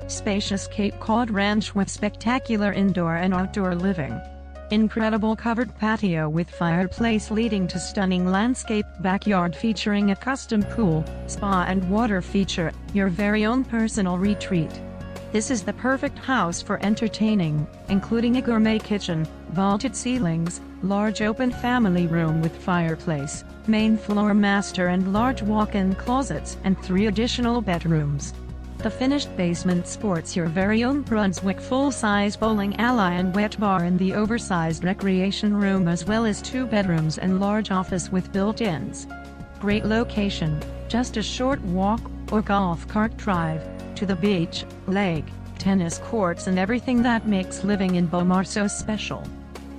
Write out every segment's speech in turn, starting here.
Spacious Cape Cod Ranch with spectacular indoor and outdoor living. Incredible covered patio with fireplace leading to stunning landscape backyard featuring a custom pool, spa and water feature, your very own personal retreat. This is the perfect house for entertaining, including a gourmet kitchen, vaulted ceilings, large open family room with fireplace, main floor master and large walk-in closets and 3 additional bedrooms. The finished basement sports your very own Brunswick full-size bowling alley and wet bar in the oversized recreation room, as well as 2 bedrooms and large office with built-ins. Great location, just a short walk or golf cart drive to the beach, lake, tennis courts and everything that makes living in Bow Mar so special.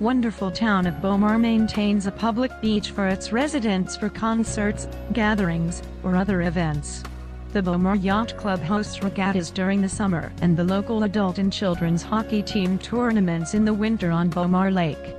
Wonderful town of Bow Mar maintains a public beach for its residents for concerts, gatherings, or other events. The Bow Mar Yacht Club hosts regattas during the summer and the local adult and children's hockey team tournaments in the winter on Bow Mar Lake.